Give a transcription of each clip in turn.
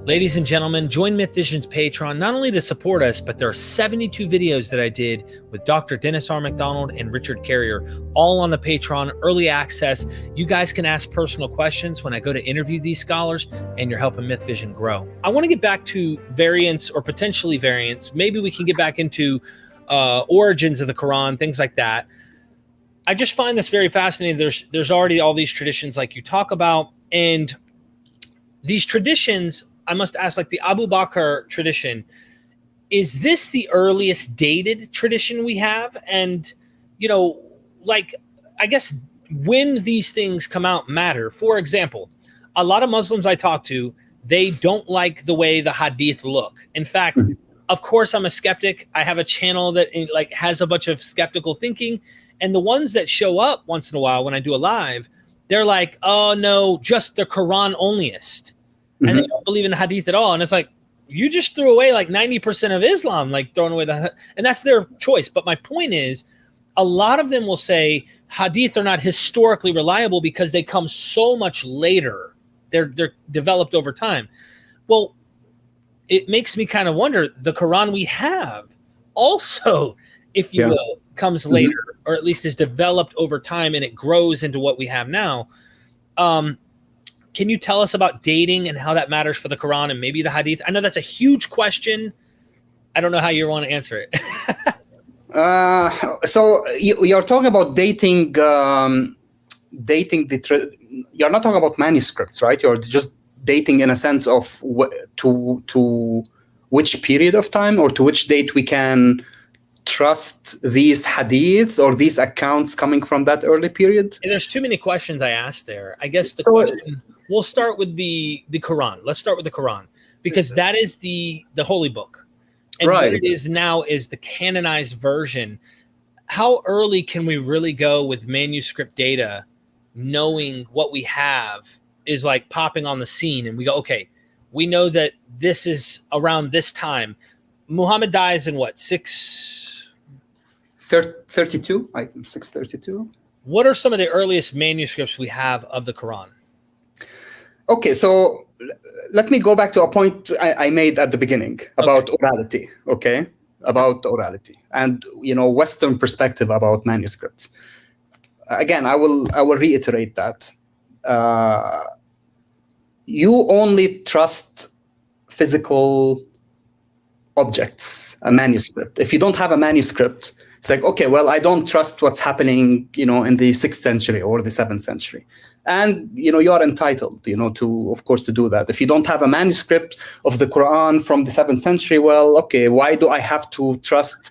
Ladies and gentlemen, join MythVision's Patreon not only to support us, but there are 72 videos that I did with Dr. Dennis R. McDonald and Richard Carrier, all on the Patreon, early access. You guys can ask personal questions when I go to interview these scholars, and you're helping MythVision grow. I want to get back to variants or potentially variants. Maybe we can get back into origins of the Quran, things like that. I just find this very fascinating. There's already all these traditions like you talk about, and these traditions, I must ask, like the Abu Bakr tradition, is this the earliest dated tradition we have? And, you know, like, I guess when these things come out matter. For example, a lot of Muslims I talk to, they don't like the way the hadith look. In fact, of course, I'm a skeptic. I have a channel that like has a bunch of skeptical thinking. And the ones that show up once in a while when I do a live, they're like, oh, no, just the Quran onlyist. And they don't believe in the hadith at all. And it's like, you just threw away like 90% of Islam, like throwing away and that's their choice. But my point is, a lot of them will say hadith are not historically reliable because they come so much later. They're developed over time. Well, it makes me kind of wonder, the Quran we have also, if you will, comes later, or at least is developed over time, and it grows into what we have now. Can you tell us about dating and how that matters for the Quran and maybe the Hadith? I know that's a huge question. I don't know how you want to answer it. So you're talking about dating. You're not talking about manuscripts, right? You're just dating in a sense of to which period of time or to which date we can trust these hadiths or these accounts coming from that early period. And there's too many questions I asked there. I guess the question. We'll start with the Quran. Let's start with the Quran, because that is the holy book. And what it is now is the canonized version. How early can we really go with manuscript data, knowing what we have is like popping on the scene, and we go, okay, we know that this is around this time. Muhammad dies in what, 632? I think 632. What are some of the earliest manuscripts we have of the Quran? Okay, so let me go back to a point I made at the beginning about orality, about orality and, Western perspective about manuscripts. Again, I will reiterate that. You only trust physical objects, a manuscript. If you don't have a manuscript, it's like, okay, well, I don't trust what's happening, in the 6th century or the 7th century. And, you're entitled, to, of course, to do that. If you don't have a manuscript of the Quran from the 7th century, well, okay, why do I have to trust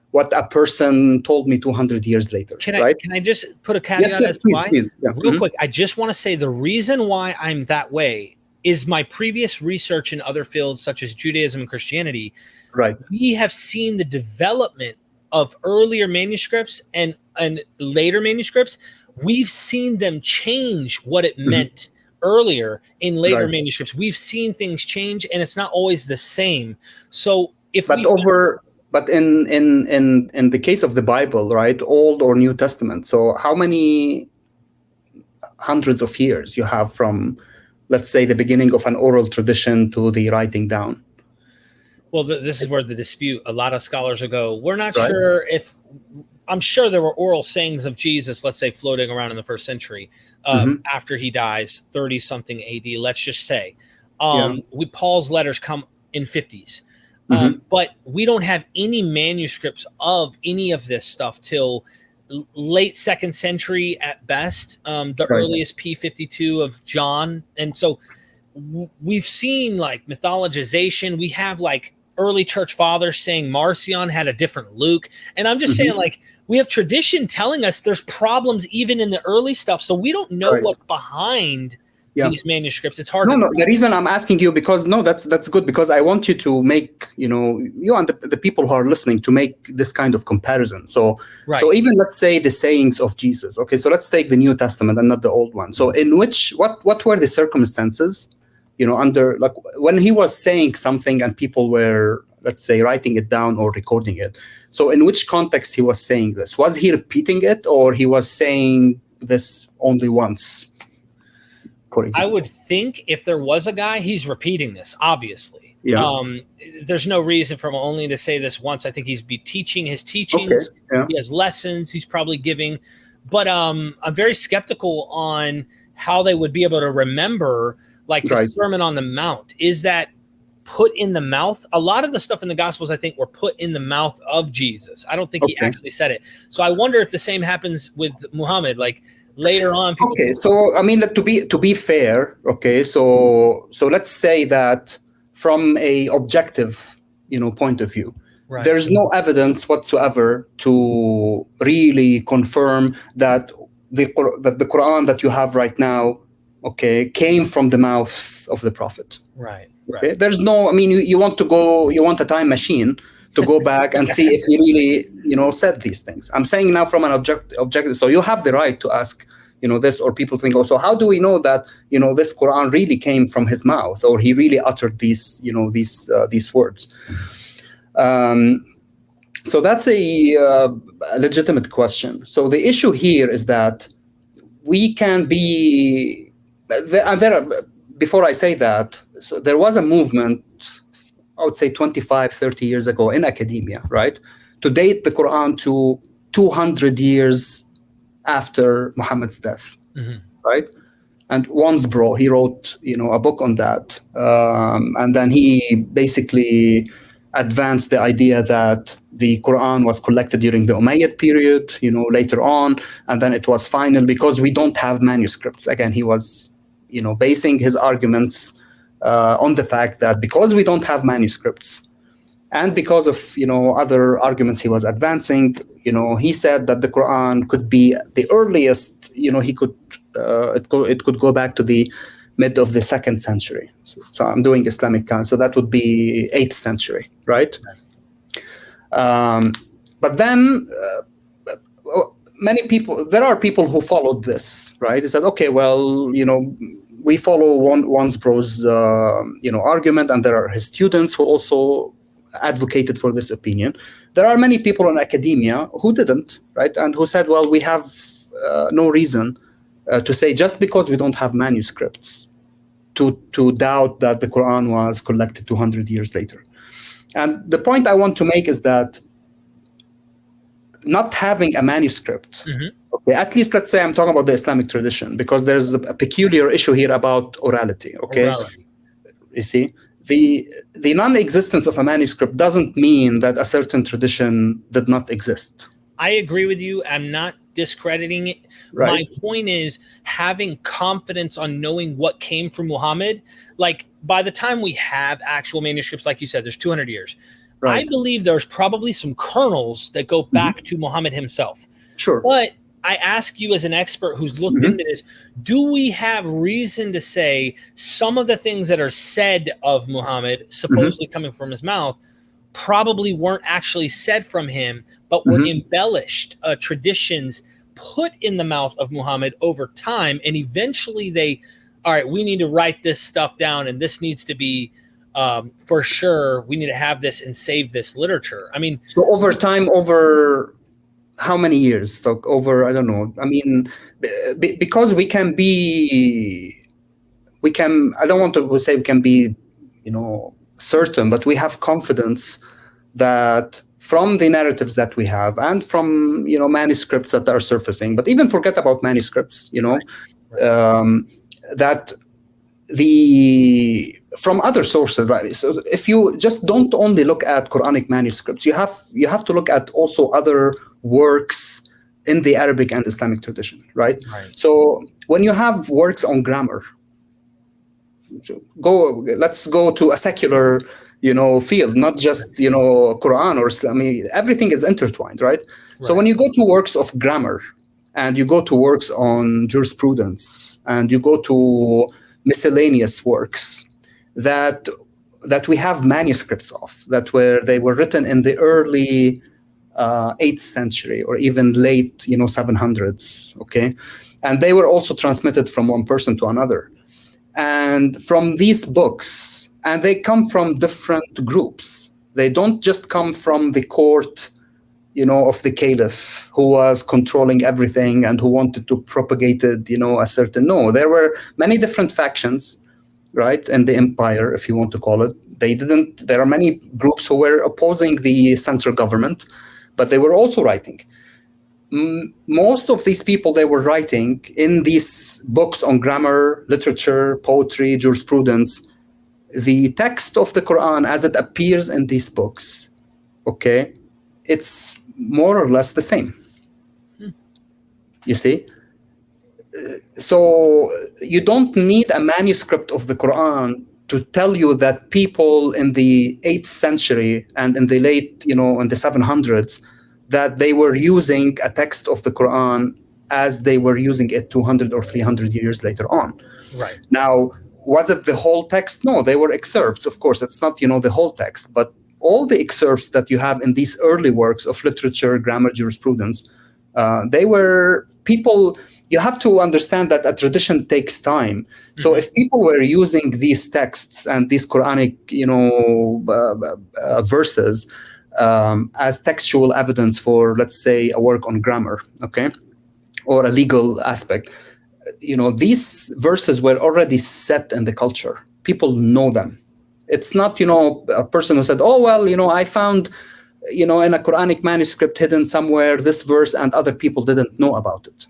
what a person told me 200 years later? Can I just put a caveat? Yes, please. Yeah. Real quick, I just want to say the reason why I'm that way is my previous research in other fields such as Judaism and Christianity. Right. We have seen the development of earlier manuscripts and later manuscripts. We've seen them change what it meant earlier in later manuscripts. We've seen things change, and it's not always the same. So But in the case of the Bible, right, Old or New Testament, so how many hundreds of years you have from, let's say, the beginning of an oral tradition to the writing down? Well, this is where the dispute. A lot of scholars will go, we're not sure if. I'm sure there were oral sayings of Jesus, let's say, floating around in the 1st century after he dies, 30-something AD, let's just say. Paul's letters come in 50s. But we don't have any manuscripts of any of this stuff till late 2nd century at best, the earliest P52 of John. And so we've seen like mythologization. We have like early church fathers saying Marcion had a different Luke. And I'm just saying, like, we have tradition telling us there's problems even in the early stuff. So we don't know what's behind these manuscripts. It's hard. No, the reason I'm asking you, because that's good, because I want you to make, you and the people who are listening to make this kind of comparison. So, so even let's say the sayings of Jesus. Okay, so let's take the New Testament and not the Old one. So in what were the circumstances, under, like, when he was saying something and people were, let's say, writing it down or recording it. So in which context he was saying this? Was he repeating it, or he was saying this only once? for I example. would think if there was a guy, he's repeating this, obviously. Yeah. There's no reason for him only to say this once. I think he's be teaching his teachings. Okay. Yeah. He has lessons he's probably giving. But I'm very skeptical on how they would be able to remember like the Right. Sermon on the Mount. Is that put in the mouth? A lot of the stuff in the Gospels, I think, were put in the mouth of Jesus. I don't think he actually said it. So I wonder if the same happens with Muhammad. Like later on, people. Okay, so I mean, to be fair, okay, so let's say that from a objective, point of view, Right. there's no evidence whatsoever to really confirm that the Quran that you have right now, okay, came from the mouth of the Prophet. Right. Okay? There's no, I mean, you want a time machine to go back and see if he really, said these things. I'm saying now from an objective. So you have the right to ask, this, or people think, oh, so how do we know that, this Quran really came from his mouth, or he really uttered these words? So that's a legitimate question. So the issue here is that we can be, before I say that, so there was a movement, I would say 25, 30 years ago in academia, right, to date the Quran to 200 years after Muhammad's death, right? And Wansbrough, he wrote, a book on that. And then he basically advanced the idea that the Quran was collected during the Umayyad period, later on. And then it was final because we don't have manuscripts. Again, he was, basing his arguments on the fact that because we don't have manuscripts, and because of other arguments he was advancing, he said that the Quran could be the earliest. He could it could go back to the mid of the 2nd century. So I'm doing Islamic count, so that would be 8th century, right? But then there are people who followed this, right? They said, okay, well, we follow Wansbrough's argument, and there are his students who also advocated for this opinion. There are many people in academia who didn't, right? And who said, well, we have no reason to say just because we don't have manuscripts to doubt that the Quran was collected 200 years later. And the point I want to make is that not having a manuscript, okay, at least let's say I'm talking about the Islamic tradition, because there's a peculiar issue here about orality, okay? Orality. You see, the non-existence of a manuscript doesn't mean that a certain tradition did not exist. I agree with you. I'm not discrediting it. Right. My point is having confidence on knowing what came from Muhammad. Like by the time we have actual manuscripts, like you said, there's 200 years. Right. I believe there's probably some kernels that go back to Muhammad himself. Sure. But I ask you as an expert who's looked into this, do we have reason to say some of the things that are said of Muhammad, supposedly coming from his mouth, probably weren't actually said from him, but were embellished traditions put in the mouth of Muhammad over time, and eventually all right, we need to write this stuff down, and this needs to be for sure, we need to have this and save this literature. I mean, so over time, over how many years? So over, I don't know. I mean, because I don't want to say we can be, certain, but we have confidence that from the narratives that we have and from, manuscripts that are surfacing, but even forget about manuscripts, that from other sources, like, so if you just don't only look at Quranic manuscripts, you have to look at also other works in the Arabic and Islamic tradition, right? So when you have works on grammar, let's go to a secular, field, not just, Quran or Islam. I mean, everything is intertwined, right? So when you go to works of grammar, and you go to works on jurisprudence, and you go to miscellaneous works that we have manuscripts of, they were written in the early 8th century or even late 700s, okay, and they were also transmitted from one person to another. And from these books, and they come from different groups, they don't just come from the court of the Caliph who was controlling everything and who wanted to propagate it, a certain. No, there were many different factions, right, in the empire, if you want to call it. There are many groups who were opposing the central government, but they were also writing. Most of these people, they were writing in these books on grammar, literature, poetry, jurisprudence. The text of the Quran as it appears in these books, okay, it's more or less the same. You see? So you don't need a manuscript of the Quran to tell you that people in the 8th century and in the late, in the 700s, that they were using a text of the Quran as they were using it 200 or 300 years later on. Right. Now, was it the whole text? No, they were excerpts. Of course, it's not, the whole text, but all the excerpts that you have in these early works of literature, grammar, jurisprudence, they were people. You have to understand that a tradition takes time. So if people were using these texts and these Quranic, verses as textual evidence for, let's say, a work on grammar, okay, or a legal aspect, these verses were already set in the culture. People know them. It's not, a person who said, oh, well, I found, in a Quranic manuscript hidden somewhere, this verse, and other people didn't know about it.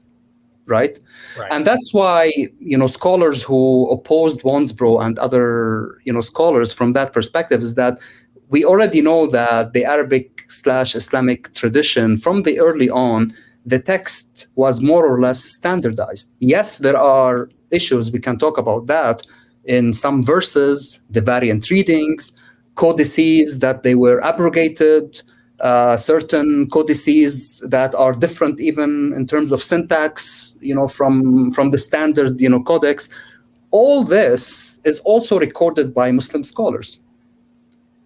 Right? And that's why, scholars who opposed Wansbrough and other, scholars from that perspective is that we already know that the Arabic/Islamic tradition from the early on, the text was more or less standardized. Yes, there are issues. We can talk about that in some verses, the variant readings, codices that they were abrogated, certain codices that are different even in terms of syntax, from the standard, codex. All this is also recorded by Muslim scholars.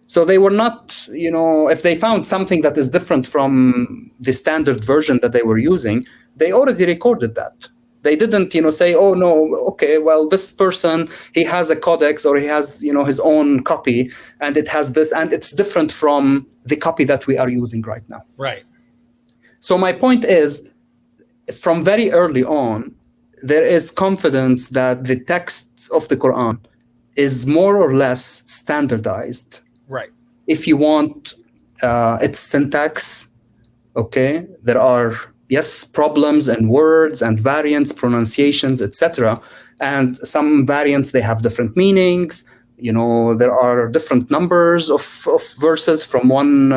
So they were not, if they found something that is different from the standard version that they were using, they already recorded that. They didn't, say, oh, no, okay, well, this person, he has a codex or he has, his own copy, and it has this, and it's different from the copy that we are using right now. Right. So my point is, from very early on, there is confidence that the text of the Quran is more or less standardized. Right. If you want its syntax, okay, there are, yes, problems and words and variants, pronunciations, etc. And some variants, they have different meanings. There are different numbers of verses from one,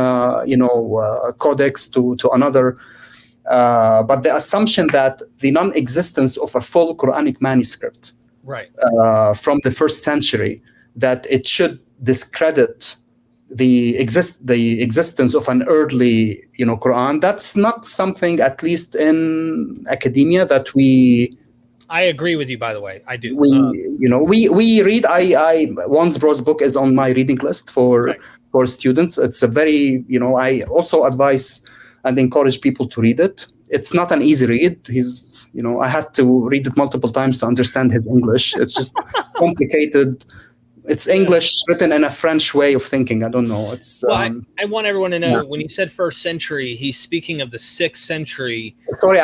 codex to another. But the assumption that the non-existence of a full Quranic manuscript from the 1st century, that it should discredit the existence of an early, Quran, that's not something, at least in academia, that I agree with you, by the way. I do. We read. Wansbrough's book is on my reading list for students. It's a very, I also advise and encourage people to read it. It's not an easy read. I had to read it multiple times to understand his English. It's just complicated. It's English written in a French way of thinking. I don't know. It's. Well, I want everyone to know when he said 1st century, he's speaking of the 6th century. Sorry,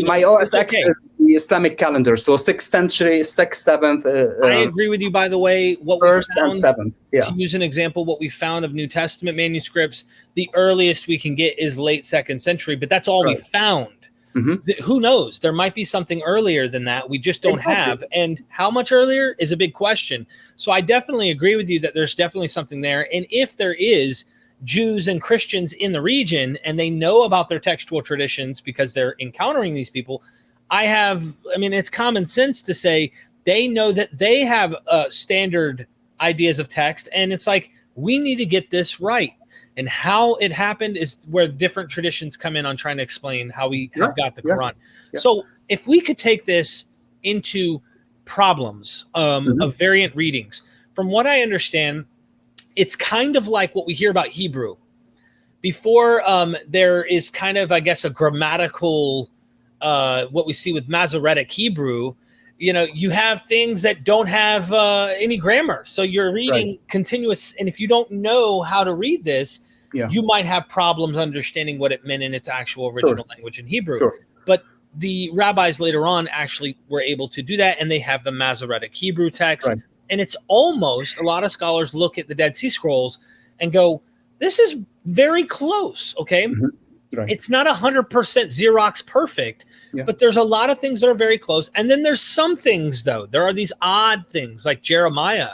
my OSX is the Islamic calendar, so 6th century, 6th, 7th. I agree with you. By the way, what 1st we found, and 7th. Yeah. To use an example, what we found of New Testament manuscripts, the earliest we can get is late 2nd century, but that's all we found. Who knows? There might be something earlier than that we just don't have. And how much earlier is a big question. So I definitely agree with you that there's definitely something there. And if there is Jews and Christians in the region and they know about their textual traditions because they're encountering these people, it's common sense to say they know that they have standard ideas of text. And it's like, we need to get this right. And how it happened is where different traditions come in on trying to explain how we have got the Quran. Yeah. So if we could take this into problems of variant readings, from what I understand, it's kind of like what we hear about Hebrew. Before there is kind of, I guess, a grammatical, what we see with Masoretic Hebrew, you have things that don't have any grammar. So you're reading continuous. And if you don't know how to read this, Yeah. you might have problems understanding what it meant in its actual original language in Hebrew. Sure. But the rabbis later on actually were able to do that, and they have the Masoretic Hebrew text. Right. And it's almost, a lot of scholars look at the Dead Sea Scrolls and go, this is very close, okay? Right. It's not 100% Xerox perfect, Yeah. but there's a lot of things that are very close. And then there's some things, though. There are these odd things, like Jeremiah.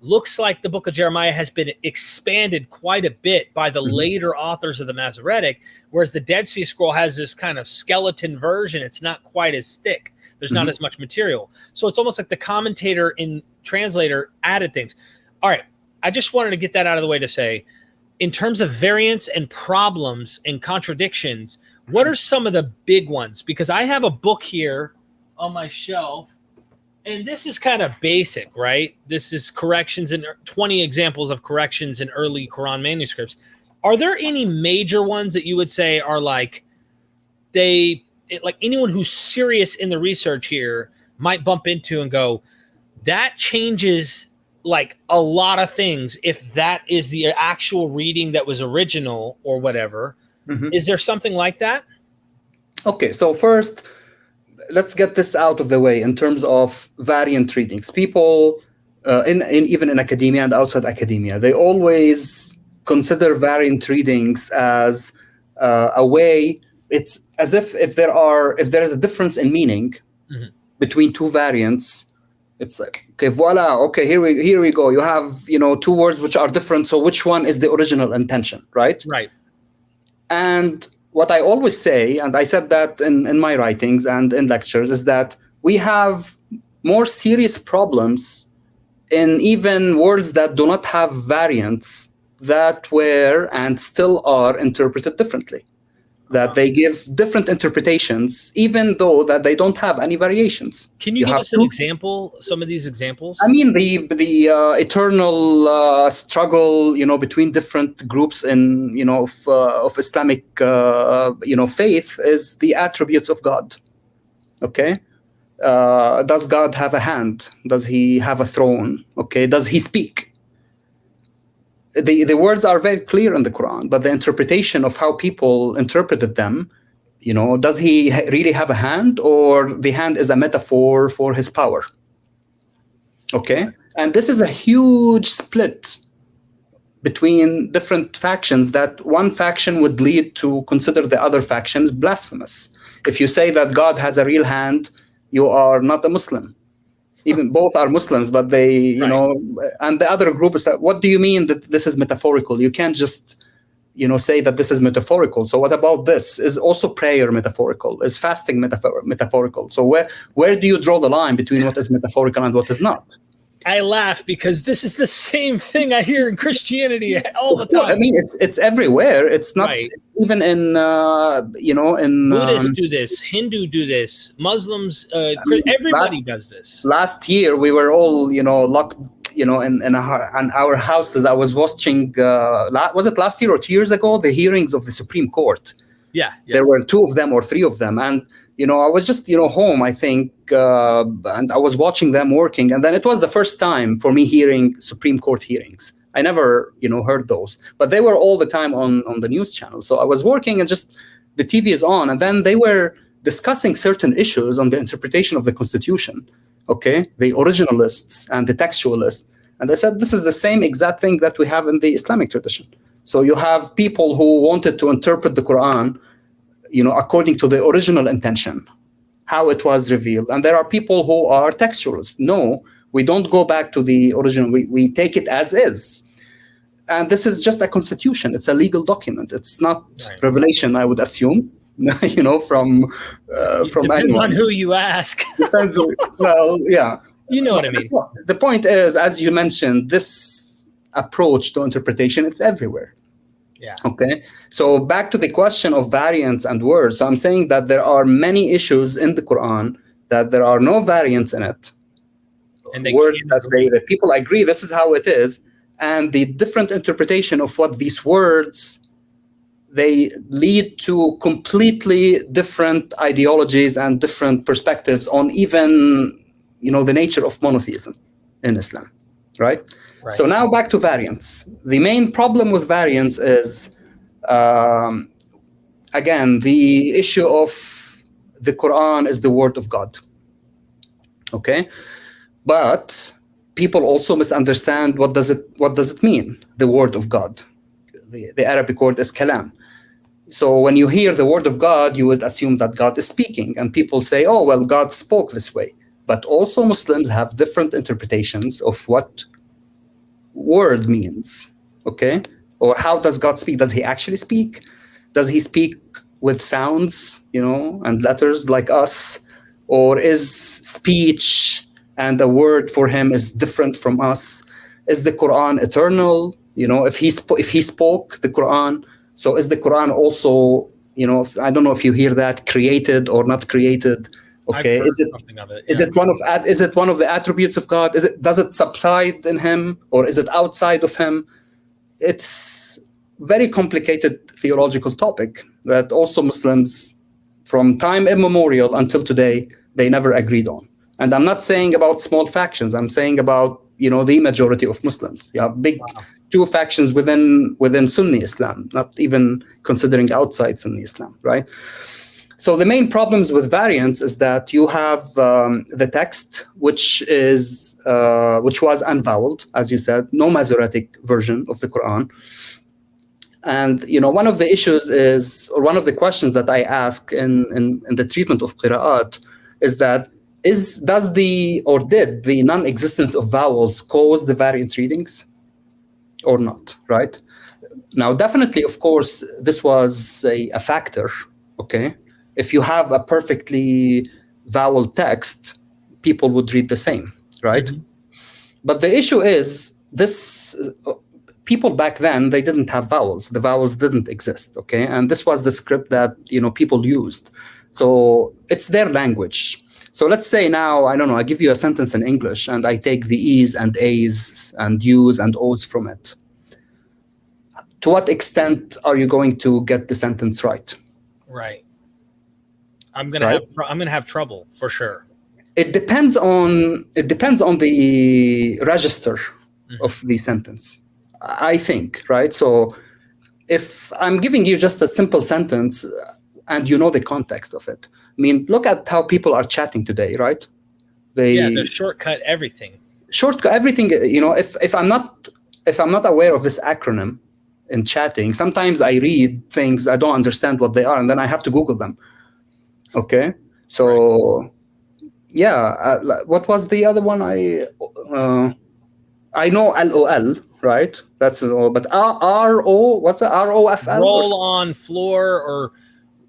Looks like the book of Jeremiah has been expanded quite a bit by the later authors of the Masoretic, whereas the Dead Sea Scroll has this kind of skeleton version. It's not quite as thick. There's not as much material. So it's almost like the commentator and translator added things. All right. I just wanted to get that out of the way to say, in terms of variants and problems and contradictions, what are some of the big ones? Because I have a book here on my shelf, and this is kind of basic, right? This is corrections and 20 examples of corrections in early Quran manuscripts. Are there any major ones that you would say are like, like anyone who's serious in the research here might bump into and go, that changes like a lot of things if that is the actual reading that was original or whatever? Is there something like that? Okay, so first, let's get this out of the way in terms of variant readings. People, even in academia and outside academia, they always consider variant readings as a way. It's as if there is a difference in meaning between two variants. It's like, okay, voila, okay, here we go. You have, two words which are different. So which one is the original intention, right? Right. And what I always say, and I said that in my writings and in lectures, is that we have more serious problems in even words that do not have variants that were and still are interpreted differently. That they give different interpretations, even though that they don't have any variations. Can you give us an example? Some of these examples. I mean, the eternal struggle, between different groups in, of Islamic, faith is the attributes of God. Okay, does God have a hand? Does he have a throne? Okay, does he speak? The words are very clear in the Quran, but the interpretation of how people interpreted them, does he really have a hand, or the hand is a metaphor for his power? Okay, and this is a huge split between different factions, that one faction would lead to consider the other factions blasphemous. If you say that God has a real hand, you are not a Muslim. Even both are Muslims, but they, and the other group is, what do you mean that this is metaphorical? You can't just, say that this is metaphorical. So what about this? Is also prayer metaphorical? Is fasting metaphorical? So where do you draw the line between what is metaphorical and what is not? I laugh because this is the same thing I hear in Christianity all the time. I mean, it's everywhere. It's not even in Buddhists do this, Hindu do this, Muslims, everybody does this. Last year we were all locked in our houses. I was watching. Was it last year or 2 years ago? The hearings of the Supreme Court. Yeah. There were 2 of them or 3 of them, and I was just home, I think, and I was watching them working, and then it was the first time for me hearing Supreme Court hearings. I never heard those, but they were all the time on the news channel. So I was working, and just the TV is on, and then they were discussing certain issues on the interpretation of the Constitution. Okay, the originalists and the textualists, and I said this is the same exact thing that we have in the Islamic tradition. So you have people who wanted to interpret the Quran, according to the original intention, how it was revealed. And there are people who are textualists. No, we don't go back to the original. We take it as is. And this is just a constitution. It's a legal document. It's not revelation, I would assume, from Depends anyone. on who you ask. Depends. Well, yeah. You know what I mean. The point is, as you mentioned, this approach to interpretation, it's everywhere. Yeah. Okay. So back to the question of variants and words. So I'm saying that there are many issues in the Quran that there are no variants in it. And words that people agree this is how it is, and the different interpretation of what these words, they lead to completely different ideologies and different perspectives on even the nature of monotheism in Islam, right? So now back to variants. The main problem with variants is Um, Again, the issue of the Quran is the word of God. Okay, but people also misunderstand what does it mean, the word of God. The Arabic word is kalam. So when you hear the word of God, you would assume that God is speaking, and people say, oh, well, God spoke this way. But also Muslims have different interpretations of what word means, okay? Or how does God speak? Does he actually speak? Does he speak with sounds, and letters like us? Or is speech and a word for him is different from us? Is the Quran eternal? If he spoke the Quran, so is the Quran also, I don't know if you hear that, created or not created? Okay, is it one of the attributes of God? Does it subside in him, or is it outside of him? It's very complicated theological topic that also Muslims from time immemorial until today, they never agreed on. And I'm not saying about small factions, I'm saying about the majority of Muslims. You have big two factions within Sunni Islam, not even considering outside Sunni Islam, right? So the main problems with variants is that you have the text, which was unvoweled, as you said, no Masoretic version of the Quran. And one of the issues is, or one of the questions that I ask in the treatment of qira'at is that did the non-existence of vowels cause the variant readings or not, right? Now, definitely, of course, this was a factor, okay? If you have a perfectly vowel text, people would read the same, right? Mm-hmm. But the issue is people back then, they didn't have vowels. The vowels didn't exist, okay? And this was the script that, people used. So it's their language. So let's say now, I don't know, I give you a sentence in English and I take the E's and A's and U's and O's from it. To what extent are you going to get the sentence right? Right. I'm gonna have trouble for sure. It depends on the register of the sentence, I think, right? So if I'm giving you just a simple sentence and you know the context of it, I mean, look at how people are chatting today, right? They shortcut everything. If I'm not aware of this acronym in chatting, sometimes I read things I don't understand what they are, and then I have to Google them. Okay, so yeah, what was the other one? I know LOL, right? That's all. But RO, what's the ROFL? Roll on floor, or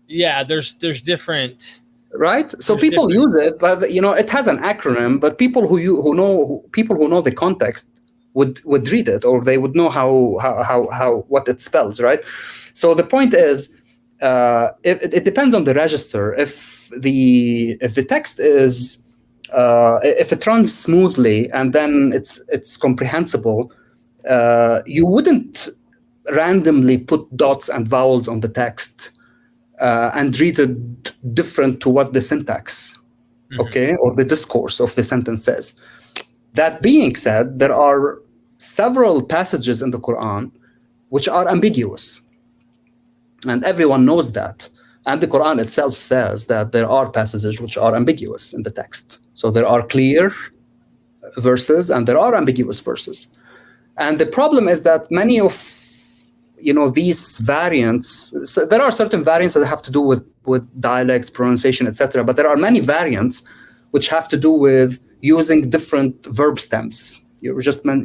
there's different. Right. So people use it, but it has an acronym. But people who know the context would read it, or they would know how what it spells, right? So the point is, it depends on the register. If the text is if it runs smoothly and then it's comprehensible, you wouldn't randomly put dots and vowels on the text and read it different to what the syntax, okay, or the discourse of the sentence says. That being said, there are several passages in the Quran which are ambiguous. And everyone knows that. And the Quran itself says that there are passages which are ambiguous in the text. So there are clear verses and there are ambiguous verses. And the problem is that many of these variants, so there are certain variants that have to do with dialects, pronunciation, etc. But there are many variants which have to do with using different verb stems. You're just, in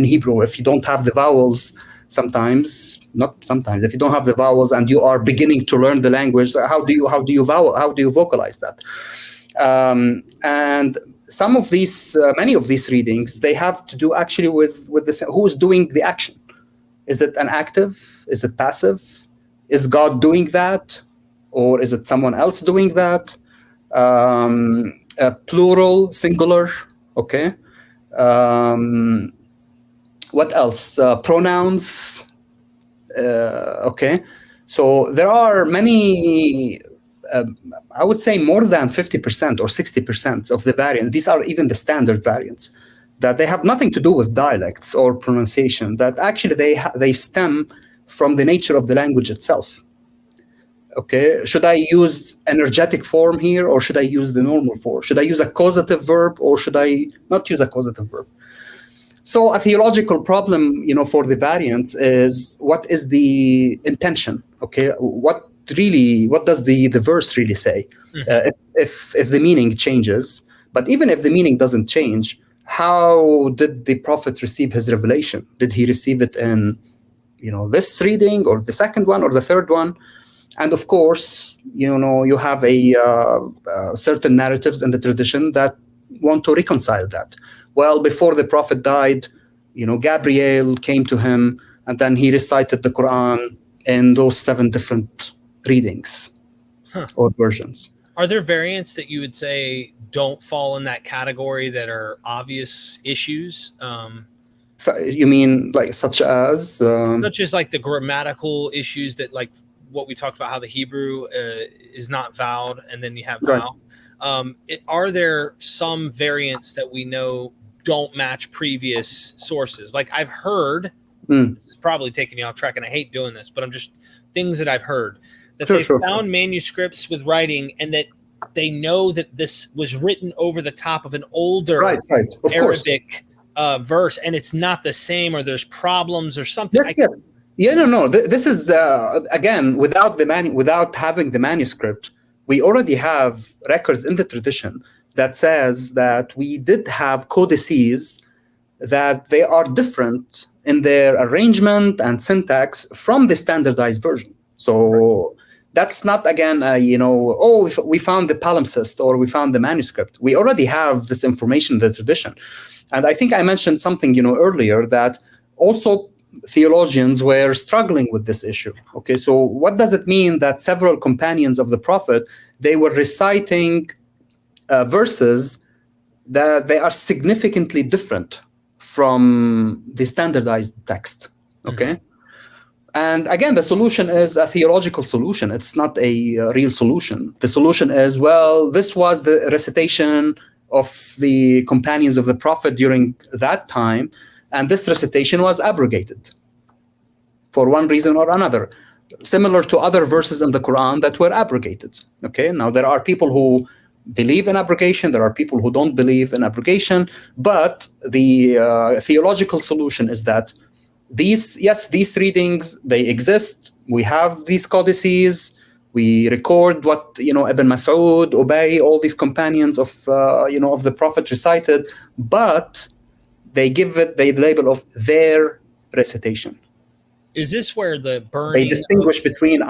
Hebrew, if you don't have the vowels, if you don't have the vowels and you are beginning to learn the language, how do you vocalize that? And some of these, many of these readings, they have to do actually with who's doing the action. Is it an active? Is it passive? Is God doing that, or is it someone else doing that? Plural, singular. Okay. What else? Pronouns. Okay. So there are many, I would say more than 50% or 60% of the variants. These are even the standard variants. that they have nothing to do with dialects or pronunciation, that actually they stem from the nature of the language itself. Okay, should I use energetic form here, or should I use the normal form? Should I use a causative verb, or should I not use a causative verb? So a theological problem, for the variants is, what is the intention? Okay, what does the verse really say? Mm-hmm. If the meaning changes, but even if the meaning doesn't change, how did the prophet receive his revelation? Did he receive it in, this reading, or the second one, or the third one? And of course, you have a certain narratives in the tradition that want to reconcile that. Well, before the prophet died, Gabriel came to him, and then he recited the Quran in those 7 different readings or versions. Are there variants that you would say don't fall in that category, that are obvious issues? So you mean like such as like the grammatical issues, that like what we talked about, how the Hebrew is not vowed, and then you have vowel. Right. Are there some variants that we know don't match previous sources? Like I've heard, this is probably taking you off track, and I hate doing this, but I'm just things that I've heard, that they found manuscripts with writing, and that they know that this was written over the top of an older of Arabic verse, and it's not the same, or there's problems or something. Yes. Yeah, no. This is again, without having the manuscript, we already have records in the tradition that says that we did have codices that they are different in their arrangement and syntax from the standardized version. So that's not, again, we found the palimpsest or we found the manuscript. We already have this information in the tradition. And I think I mentioned something, earlier, that also theologians were struggling with this issue. Okay, so what does it mean that several companions of the prophet, they were reciting verses that they are significantly different from the standardized text? Okay. Mm-hmm. And again, the solution is a theological solution. It's not a real solution. The solution is, well, this was the recitation of the companions of the prophet during that time, and this recitation was abrogated for one reason or another, similar to other verses in the Quran that were abrogated. Okay, now there are people who believe in abrogation, there are people who don't believe in abrogation, but the theological solution is that these readings, they exist. We have these codices. We record what Ibn Mas'ud, Ubay, all these companions of the prophet recited, but they give it the label of their recitation. Is this where the burning? They distinguish between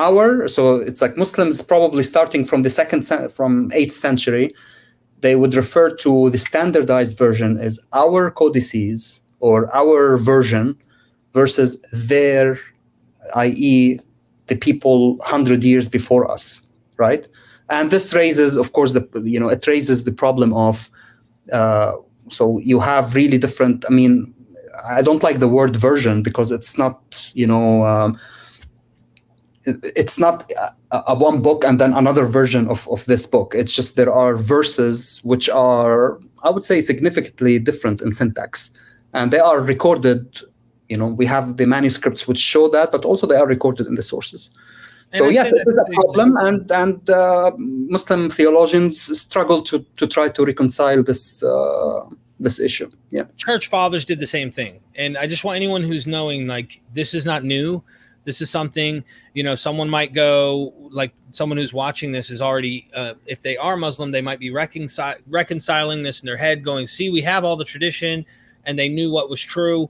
so it's like Muslims probably starting from the 8th century, they would refer to the standardized version as our codices or our version versus their, i.e., the people 100 years before us, right? And this raises, of course, it raises the problem of, so you have really different, I don't like the word version because it's not, it's not a one book and then another version of this book. It's just there are verses which are, I would say, significantly different in syntax. And they are recorded, we have the manuscripts which show that, but also they are recorded in the sources. So yes, it is a problem, and Muslim theologians struggle to try to reconcile this issue. Yeah, church fathers did the same thing, and I just want anyone who's knowing, like, this is not new. This is something, someone might go, like someone who's watching this is already, if they are Muslim, they might be reconciling this in their head, going, see, we have all the tradition, and they knew what was true.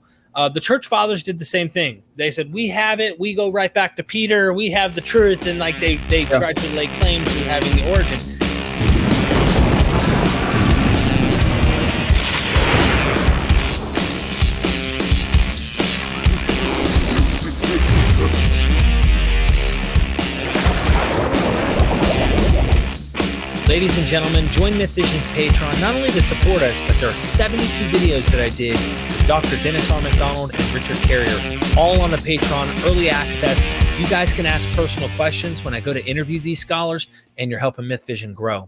The church fathers did the same thing. They said, we have it. We go right back to Peter. We have the truth. And like they tried to lay claim to having the origin. Ladies and gentlemen, join MythVision's Patreon, not only to support us, but there are 72 videos that I did with Dr. Dennis R. McDonald and Richard Carrier, all on the Patreon, early access. You guys can ask personal questions when I go to interview these scholars, and you're helping MythVision grow.